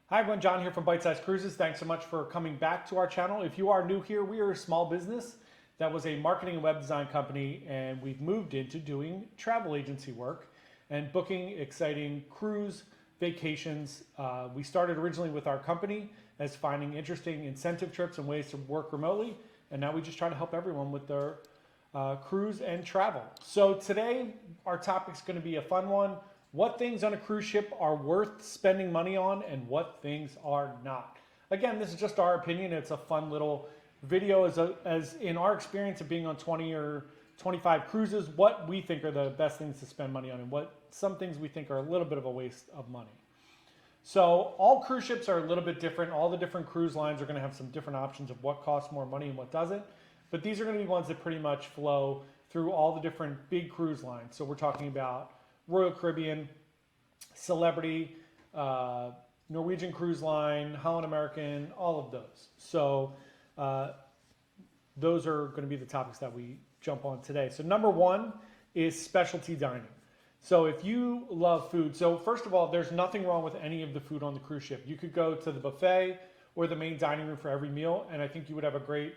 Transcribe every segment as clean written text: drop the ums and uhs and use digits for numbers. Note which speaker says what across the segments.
Speaker 1: Hi everyone, John here from Bite Size Cruises. Thanks so much for coming back to our channel. If you are new here, we are a small business that was a marketing and web design company, and we've moved into doing travel agency work and booking exciting cruise vacations. We started originally with our company as finding interesting incentive trips and ways to work remotely, and now we just try to help everyone with their cruise and travel. So today our topic is going to be a fun one. What things on a cruise ship are worth spending money on and what things are not. Again, this is just our opinion. It's a fun little video as in our experience of being on 20 or 25 cruises, what we think are the best things to spend money on and what some things we think are a little bit of a waste of money. So all cruise ships are a little bit different. All the different cruise lines are going to have some different options of what costs more money and what doesn't. But these are going to be ones that pretty much flow through all the different big cruise lines. So we're talking about Royal Caribbean, Celebrity, Norwegian Cruise Line, Holland American, all of those. So those are going to be the topics that we jump on today. So number one is specialty dining. So if you love food, so first of all, there's nothing wrong with any of the food on the cruise ship. You could go to the buffet or the main dining room for every meal, and I think you would have a great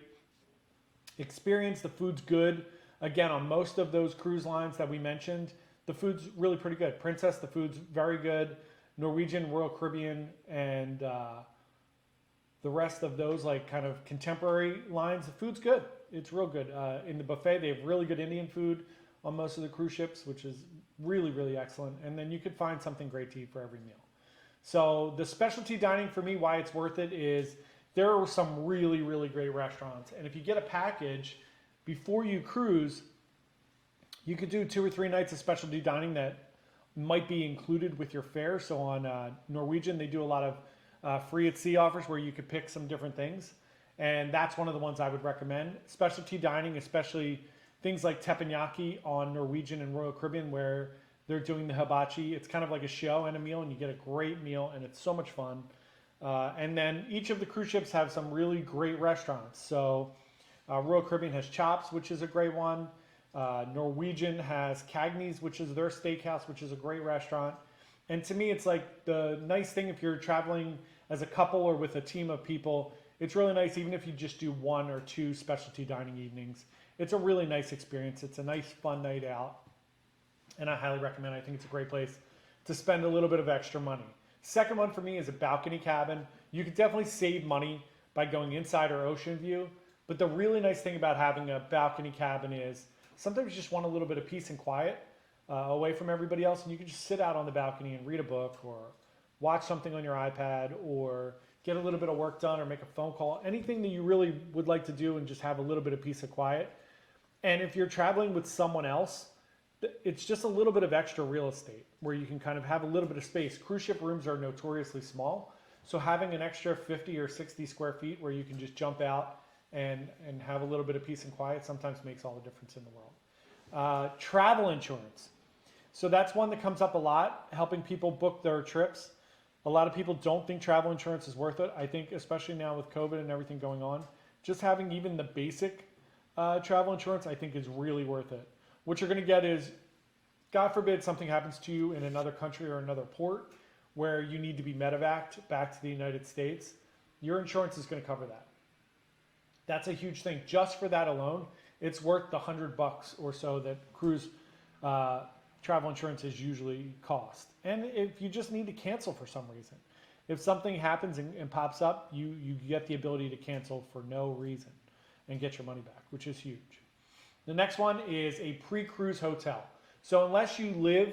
Speaker 1: experience. The food's good. Again, on most of those cruise lines that we mentioned, the food's really pretty good. Princess, the food's very good. Norwegian, Royal Caribbean, and the rest of those like kind of contemporary lines, the food's good. It's real good. In the buffet, they have really good Indian food on most of the cruise ships, which is really, really excellent. And then you could find something great to eat for every meal. So the specialty dining for me, why it's worth it is there are some really, really great restaurants. And if you get a package before you cruise, you could do 2 or 3 nights of specialty dining that might be included with your fare. So on Norwegian, they do a lot of free at sea offers where you could pick some different things. And that's one of the ones I would recommend. Specialty dining, especially things like teppanyaki on Norwegian and Royal Caribbean where they're doing the hibachi. It's kind of like a show and a meal, and you get a great meal, and it's so much fun. And then each of the cruise ships have some really great restaurants. So Royal Caribbean has Chops, which is a great one. Norwegian has Cagney's, which is their steakhouse, which is a great restaurant. And to me, it's like the nice thing if you're traveling as a couple or with a team of people, it's really nice even if you just do 1 or 2 specialty dining evenings. It's a really nice experience. It's a nice, fun night out. And I highly recommend it. I think it's a great place to spend a little bit of extra money. Second one for me is a balcony cabin. You could definitely save money by going inside or ocean view. But the really nice thing about having a balcony cabin is sometimes you just want a little bit of peace and quiet away from everybody else, and you can just sit out on the balcony and read a book or watch something on your iPad or get a little bit of work done or make a phone call, anything that you really would like to do and just have a little bit of peace and quiet. And if you're traveling with someone else, it's just a little bit of extra real estate where you can kind of have a little bit of space. Cruise ship rooms are notoriously small, so having an extra 50 or 60 square feet where you can just jump out and have a little bit of peace and quiet sometimes makes all the difference in the world. Travel insurance. So that's one that comes up a lot, helping people book their trips. A lot of people don't think travel insurance is worth it. I think especially now with COVID and everything going on, just having even the basic travel insurance I think is really worth it. What you're going to get is, God forbid something happens to you in another country or another port where you need to be medevaced back to the United States, your insurance is going to cover that. That's a huge thing. Just for that alone, it's worth the $100 or so that cruise travel insurance is usually cost. And if you just need to cancel for some reason, if something happens and pops up, you get the ability to cancel for no reason and get your money back, which is huge. The next one is a pre-cruise hotel. So unless you live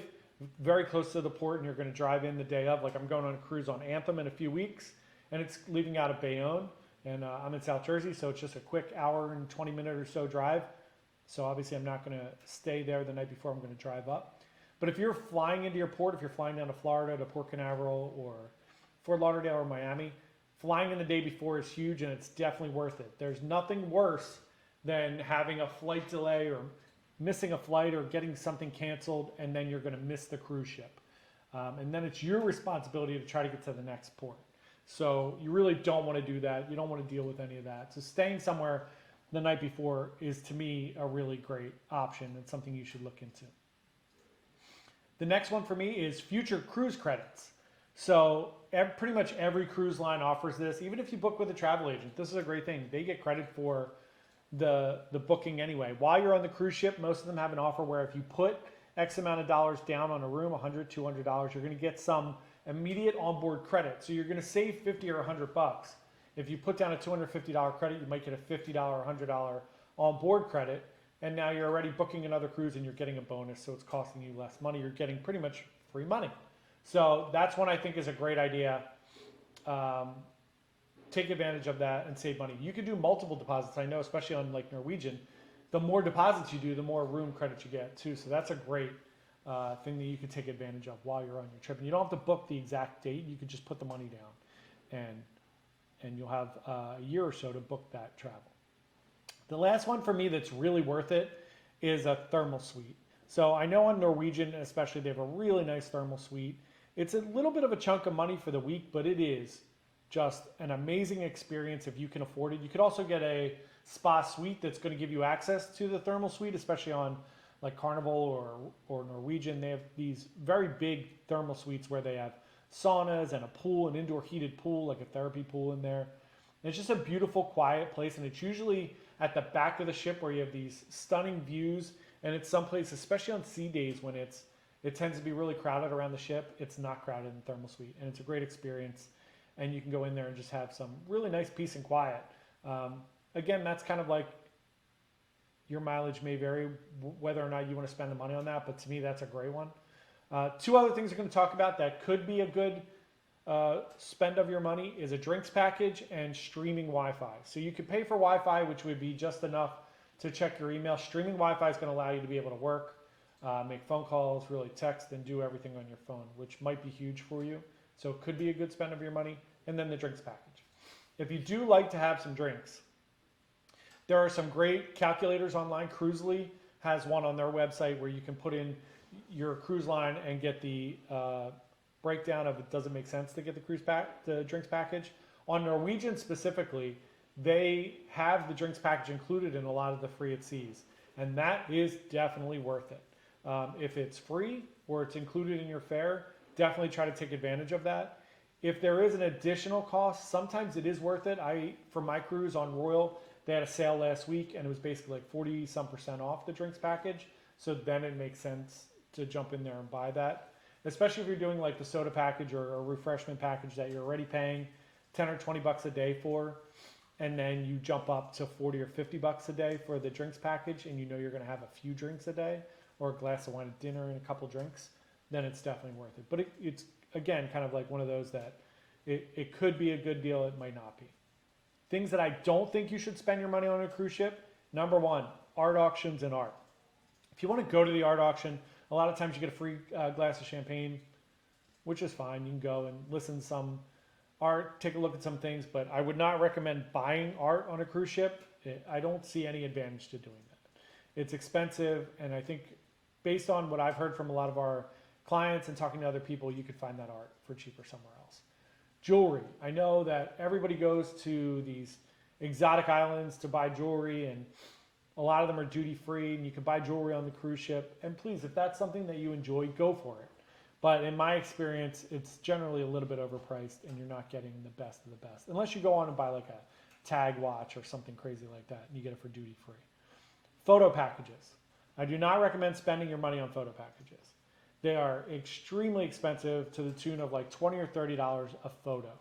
Speaker 1: very close to the port and you're going to drive in the day of, like I'm going on a cruise on Anthem in a few weeks, and it's leaving out of Bayonne, and I'm in South Jersey, so it's just a quick hour and 20-minute or so drive. So obviously I'm not going to stay there the night before. I'm going to drive up. But if you're flying into your port, if you're flying down to Florida, to Port Canaveral, or Fort Lauderdale or Miami, flying in the day before is huge, and it's definitely worth it. There's nothing worse than having a flight delay or missing a flight or getting something canceled, and then you're going to miss the cruise ship. And then it's your responsibility to try to get to the next port. So you really don't want to do that. You don't want to deal with any of that. So staying somewhere the night before is, to me, a really great option and something you should look into. The next one for me is future cruise credits. So pretty much every cruise line offers this. Even if you book with a travel agent, this is a great thing. They get credit for the booking anyway. While you're on the cruise ship, most of them have an offer where if you put X amount of dollars down on a room, $100, $200, you're going to get some immediate onboard credit. So you're going to save 50 or $100. If you put down a $250 credit, you might get a $50 or $100 onboard credit. And now you're already booking another cruise and you're getting a bonus. So it's costing you less money. You're getting pretty much free money. So that's one I think is a great idea. Take advantage of that and save money. You can do multiple deposits. I know, especially on like Norwegian, the more deposits you do, the more room credit you get too. So that's a great thing that you can take advantage of while you're on your trip. And you don't have to book the exact date. You can just put the money down, and you'll have a year or so to book that travel. The last one for me that's really worth it is a thermal suite. So I know on Norwegian especially, they have a really nice thermal suite. It's a little bit of a chunk of money for the week, but it is just an amazing experience if you can afford it. You could also get a spa suite that's going to give you access to the thermal suite, especially on like Carnival or Norwegian. They have these very big thermal suites where they have saunas and a pool, an indoor heated pool, like a therapy pool in there. And it's just a beautiful, quiet place, and it's usually at the back of the ship where you have these stunning views. And it's someplace, especially on sea days when it tends to be really crowded around the ship, it's not crowded in the thermal suite, and it's a great experience. And you can go in there and just have some really nice peace and quiet. Again, that's kind of like your mileage may vary whether or not you want to spend the money on that, but to me, that's a great one. Two other things we're going to talk about that could be a good spend of your money is a drinks package and streaming Wi-Fi. So you could pay for Wi-Fi, which would be just enough to check your email. Streaming Wi-Fi is going to allow you to be able to work, make phone calls, really text, and do everything on your phone, which might be huge for you. So it could be a good spend of your money. And then the drinks package. If you do like to have some drinks, there are some great calculators online. Cruisely has one on their website where you can put in your cruise line and get the breakdown of it doesn't make sense to get the drinks package. On Norwegian specifically, they have the drinks package included in a lot of the free at seas, and that is definitely worth it. If it's free or it's included in your fare, definitely try to take advantage of that. If there is an additional cost, sometimes it is worth it. For my cruise on Royal, they had a sale last week and it was basically like 40% off the drinks package. So then it makes sense to jump in there and buy that, especially if you're doing like the soda package or a refreshment package that you're already paying 10 or 20 bucks a day for. And then you jump up to 40 or 50 bucks a day for the drinks package, and you know you're going to have a few drinks a day or a glass of wine at dinner and a couple drinks, then it's definitely worth it. But it's, again, kind of like one of those that it could be a good deal, it might not be. Things that I don't think you should spend your money on a cruise ship. Number one, art auctions and art. If you want to go to the art auction, a lot of times you get a free glass of champagne, which is fine. You can go and listen to some art, take a look at some things, but I would not recommend buying art on a cruise ship. I don't see any advantage to doing that. It's expensive, and I think based on what I've heard from a lot of our clients and talking to other people, you could find that art for cheaper somewhere else. Jewelry. I know that everybody goes to these exotic islands to buy jewelry, and a lot of them are duty free, and you can buy jewelry on the cruise ship. And please, if that's something that you enjoy, go for it. But in my experience, it's generally a little bit overpriced, and you're not getting the best of the best. Unless you go on and buy like a tag watch or something crazy like that, and you get it for duty free. Photo packages. I do not recommend spending your money on photo packages. They are extremely expensive to the tune of like $20 or $30 a photo.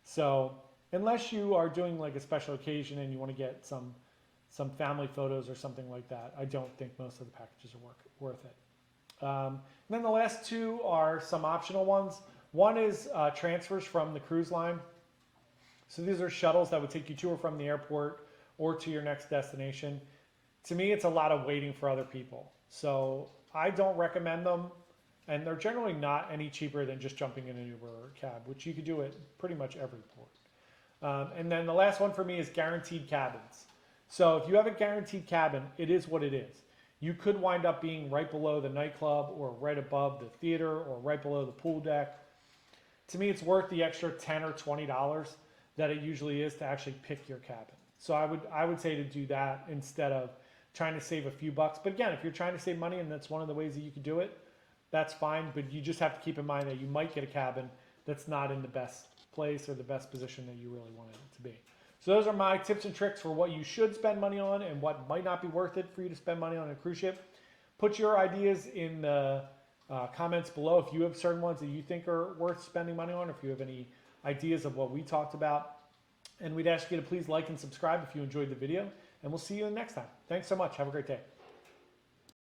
Speaker 1: So unless you are doing like a special occasion and you want to get some family photos or something like that, I don't think most of the packages are worth it. And then the last two are some optional ones. One is transfers from the cruise line. So these are shuttles that would take you to or from the airport or to your next destination. To me, it's a lot of waiting for other people. So I don't recommend them. And they're generally not any cheaper than just jumping in an Uber or a cab, which you could do at pretty much every port. And then the last one for me is guaranteed cabins. So if you have a guaranteed cabin, it is what it is. You could wind up being right below the nightclub or right above the theater or right below the pool deck. To me, it's worth the extra $10 or $20 that it usually is to actually pick your cabin. So I would say to do that instead of trying to save a few bucks. But again, if you're trying to save money and that's one of the ways that you could do it, that's fine. But you just have to keep in mind that you might get a cabin that's not in the best place or the best position that you really want it to be. So those are my tips and tricks for what you should spend money on and what might not be worth it for you to spend money on a cruise ship. Put your ideas in the comments below if you have certain ones that you think are worth spending money on, or if you have any ideas of what we talked about. And we'd ask you to please like and subscribe if you enjoyed the video, and we'll see you next time. Thanks so much. Have a great day.